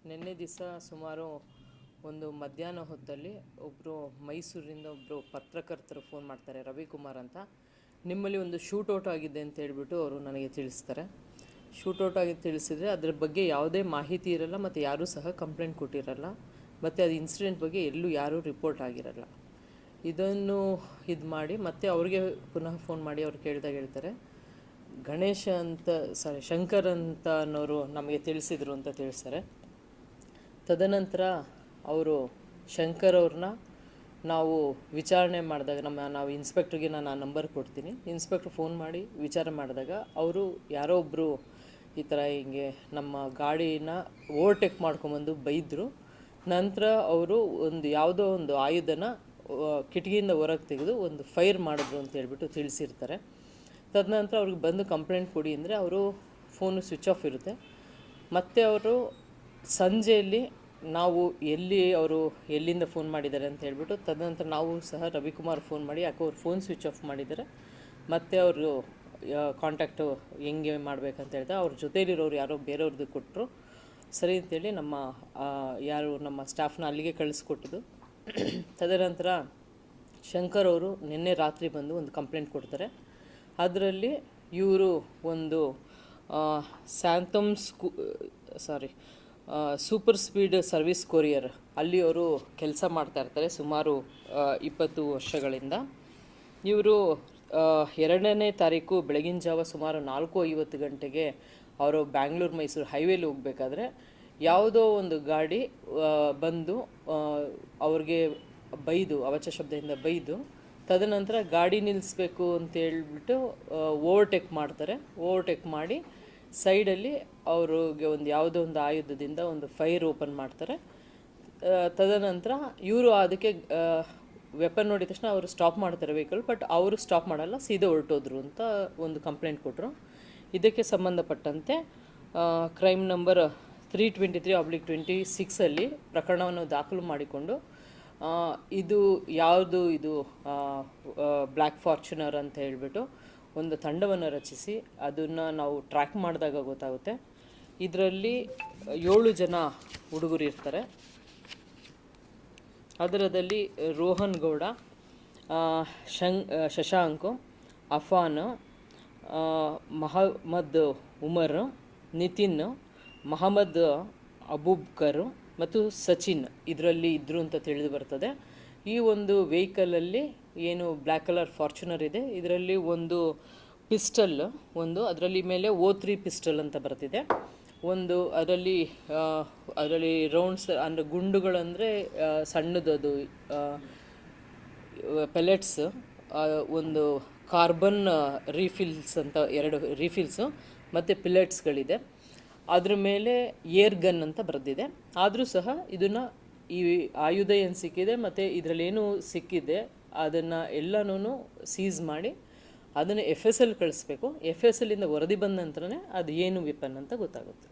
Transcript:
ನಿನ್ನೆ ದಿವಸ ಸುಮಾರು ಒಂದು ಮಧ್ಯಾಹ್ನ ಹೊತ್ತಲ್ಲಿ ಒಬ್ಬರು ಮೈಸೂರಿನಿಂದ ಒಬ್ಬರು ಪತ್ರಕರ್ತರು ಫೋನ್ ಮಾಡ್ತಾರೆ, ರವಿಕುಮಾರ್ ಅಂತ. ನಿಮ್ಮಲ್ಲಿ ಒಂದು ಶೂಟೌಟ್ ಆಗಿದೆ ಅಂತ ಹೇಳ್ಬಿಟ್ಟು ಅವರು ನನಗೆ ತಿಳಿಸ್ತಾರೆ. ಶೂಟೌಟ್ ಆಗಿ ತಿಳಿಸಿದರೆ ಅದರ ಬಗ್ಗೆ ಯಾವುದೇ ಮಾಹಿತಿ ಇರಲ್ಲ ಮತ್ತು ಯಾರೂ ಸಹ ಕಂಪ್ಲೇಂಟ್ ಕೊಟ್ಟಿರಲ್ಲ ಮತ್ತು ಅದು ಇನ್ಸಿಡೆಂಟ್ ಬಗ್ಗೆ ಎಲ್ಲೂ ಯಾರೂ ರಿಪೋರ್ಟ್ ಆಗಿರಲ್ಲ. ಇದನ್ನು ಇದು ಮಾಡಿ ಮತ್ತೆ ಅವ್ರಿಗೆ ಪುನಃ ಫೋನ್ ಮಾಡಿ ಅವ್ರು ಕೇಳಿದಾಗ ಹೇಳ್ತಾರೆ, ಗಣೇಶ ಅಂತ ಶಂಕರ್ ಅಂತ ಅನ್ನೋರು ನಮಗೆ ತಿಳಿಸಿದರು ಅಂತ ತಿಳಿಸ್ತಾರೆ. ತದನಂತರ ಅವರು ಶಂಕರ್ ಅವ್ರನ್ನ ನಾವು ವಿಚಾರಣೆ ಮಾಡಿದಾಗ ನಾವು ಇನ್ಸ್ಪೆಕ್ಟ್ರಿಗೆ ನಾನು ಆ ನಂಬರ್ ಕೊಡ್ತೀನಿ. ಇನ್ಸ್ಪೆಕ್ಟ್ರ್ ಫೋನ್ ಮಾಡಿ ವಿಚಾರ ಮಾಡಿದಾಗ ಅವರು ಯಾರೋ ಒಬ್ಬರು ಈ ಥರ ಹಿಂಗೆ ನಮ್ಮ ಗಾಡಿನ ಓವರ್ಟೇಕ್ ಮಾಡ್ಕೊಂಬಂದು ಬೈದರು. ನಂತರ ಅವರು ಯಾವುದೋ ಒಂದು ಆಯುಧನ ಕಿಟಕಿಯಿಂದ ಹೊರಗೆ ತೆಗೆದು ಒಂದು ಫೈರ್ ಮಾಡಿದ್ರು ಅಂತ ಹೇಳ್ಬಿಟ್ಟು ತಿಳಿಸಿರ್ತಾರೆ. ತದನಂತರ ಅವ್ರಿಗೆ ಬಂದು ಕಂಪ್ಲೇಂಟ್ ಕೊಡಿ ಅಂದರೆ ಅವರು ಫೋನು ಸ್ವಿಚ್ ಆಫ್ ಇರುತ್ತೆ. ಮತ್ತು ಅವರು ಸಂಜೆಯಲ್ಲಿ ನಾವು ಅವರು ಎಲ್ಲಿಂದ ಫೋನ್ ಮಾಡಿದ್ದಾರೆ ಅಂತ ಹೇಳ್ಬಿಟ್ಟು ತದನಂತರ ನಾವು ಸಹ ರವಿಕುಮಾರ್ ಫೋನ್ ಮಾಡಿ ಯಾಕೆ ಅವ್ರು ಫೋನ್ ಸ್ವಿಚ್ ಆಫ್ ಮಾಡಿದ್ದಾರೆ ಮತ್ತು ಅವರು ಕಾಂಟ್ಯಾಕ್ಟು ಹೆಂಗೆ ಮಾಡಬೇಕಂತ ಹೇಳ್ತಾರೆ. ಅವ್ರ ಜೊತೆಯಲ್ಲಿರೋರು ಯಾರೋ ಬೇರೆಯವ್ರದ್ದು ಕೊಟ್ಟರು. ಸರಿ ಅಂತೇಳಿ ನಮ್ಮ ಸ್ಟಾಫ್ನ ಅಲ್ಲಿಗೆ ಕಳಿಸ್ಕೊಟ್ಟಿದ್ದು. ತದನಂತರ ಶಂಕರ್ ಅವರು ನಿನ್ನೆ ರಾತ್ರಿ ಬಂದು ಒಂದು ಕಂಪ್ಲೇಂಟ್ ಕೊಡ್ತಾರೆ. ಅದರಲ್ಲಿ ಇವರು ಒಂದು ಸೂಪರ್ ಸ್ಪೀಡ್ ಸರ್ವಿಸ್ ಕೊರಿಯರ್ ಅಲ್ಲಿ ಅವರು ಕೆಲಸ ಮಾಡ್ತಾಯಿರ್ತಾರೆ ಸುಮಾರು 20 ವರ್ಷಗಳಿಂದ. ಇವರು 2ನೇ ತಾರೀಕು ಬೆಳಗಿನ ಜಾವ ಸುಮಾರು 4:50 ಗಂಟೆಗೆ ಅವರು ಬ್ಯಾಂಗ್ಳೂರು ಮೈಸೂರು ಹೈವೇಲಿ ಹೋಗಬೇಕಾದ್ರೆ ಯಾವುದೋ ಒಂದು ಗಾಡಿ ಬಂದು ಅವ್ರಿಗೆ ಬೈದು ಅವಾಚ್ಯ ಶಬ್ದದಿಂದ ಬೈದು ತದನಂತರ ಗಾಡಿ ನಿಲ್ಲಿಸ್ಬೇಕು ಅಂತ ಹೇಳ್ಬಿಟ್ಟು ಓವರ್ಟೇಕ್ ಮಾಡ್ತಾರೆ. ಓವರ್ಟೇಕ್ ಮಾಡಿ ಸೈಡಲ್ಲಿ ಅವ್ರಿಗೆ ಯಾವುದೋ ಒಂದು ಆಯುಧದಿಂದ ಒಂದು ಫೈರ್ ಓಪನ್ ಮಾಡ್ತಾರೆ. ತದನಂತರ ಇವರು ಅದಕ್ಕೆ ವೆಪನ್ ನೋಡಿದ ತಕ್ಷಣ ಅವರು ಸ್ಟಾಪ್ ಮಾಡ್ತಾರೆ ವೆಹಿಕಲ್, ಬಟ್ ಅವರು ಸ್ಟಾಪ್ ಮಾಡಲ್ಲ, ಸೀದಾ ಹೊರಟೋದ್ರು ಅಂತ ಒಂದು ಕಂಪ್ಲೇಂಟ್ ಕೊಟ್ಟರು. ಇದಕ್ಕೆ ಸಂಬಂಧಪಟ್ಟಂತೆ ಕ್ರೈಮ್ ನಂಬರ್ 323/26 ಪ್ರಕರಣವನ್ನು ದಾಖಲು ಮಾಡಿಕೊಂಡು ಇದು ಬ್ಲ್ಯಾಕ್ ಫಾರ್ಚುನರ್ ಅಂತ ಹೇಳ್ಬಿಟ್ಟು ಒಂದು ತಂಡವನ್ನು ರಚಿಸಿ ಅದನ್ನು ನಾವು ಟ್ರ್ಯಾಕ್ ಮಾಡಿದಾಗ ಗೊತ್ತಾಗುತ್ತೆ. ಇದರಲ್ಲಿ 7 ಜನ ಹುಡುಗರು ಇರ್ತಾರೆ. ಅದರದಲ್ಲಿ ರೋಹನ್ ಗೌಡ, ಶಶಾಂಕ್, ಅಫಾನ್, ಮಹಮ್ಮದ್ ಉಮರ್, ನಿತಿನ್, ಮಹಮ್ಮದ್ ಅಬೂಬ್ಕರ್ ಮತ್ತು ಸಚಿನ್ ಇದರಲ್ಲಿ ಇದ್ದರು ಅಂತ ತಿಳಿದು ಬರ್ತದೆ. ಈ ಒಂದು ವೆಹಿಕಲಲ್ಲಿ ಏನು ಬ್ಲ್ಯಾಕ್ ಕಲರ್ ಫಾರ್ಚುನರ್ ಇದೆ, ಇದರಲ್ಲಿ ಒಂದು ಪಿಸ್ಟಲ್, ಅದರಲ್ಲಿ ಮೇಲೆ O3 ಪಿಸ್ಟಲ್ ಅಂತ ಬರ್ತಿದೆ. ಅದರಲ್ಲಿ ರೌಂಡ್ಸ್ ಅಂದರೆ ಗುಂಡುಗಳಂದರೆ ಸಣ್ಣದದು ಪೆಲೆಟ್ಸ್, ಒಂದು ಕಾರ್ಬನ್ ರೀಫಿಲ್ಸ್ ಅಂತ 2 ರೀಫಿಲ್ಸು ಮತ್ತು ಪಿಲೆಟ್ಸ್ಗಳಿದೆ. ಅದ್ರ ಮೇಲೆ ಏರ್ ಗನ್ ಅಂತ ಬರೆದಿದೆ. ಆದರೂ ಸಹ ಈ ಆಯುಧ ಏನು ಸಿಕ್ಕಿದೆ ಮತ್ತು ಇದರಲ್ಲೇನು ಸಿಕ್ಕಿದೆ ಅದನ್ನು ಎಲ್ಲನೂ ಸೀಸ್ ಮಾಡಿ ಅದನ್ನು FSL ಕಳಿಸ್ಬೇಕು. FSLಂದ ವರದಿ ಬಂದ ನಂತರನೇ ಅದು ಏನು ವೆಪನ್ ಅಂತ ಗೊತ್ತಾಗುತ್ತೆ.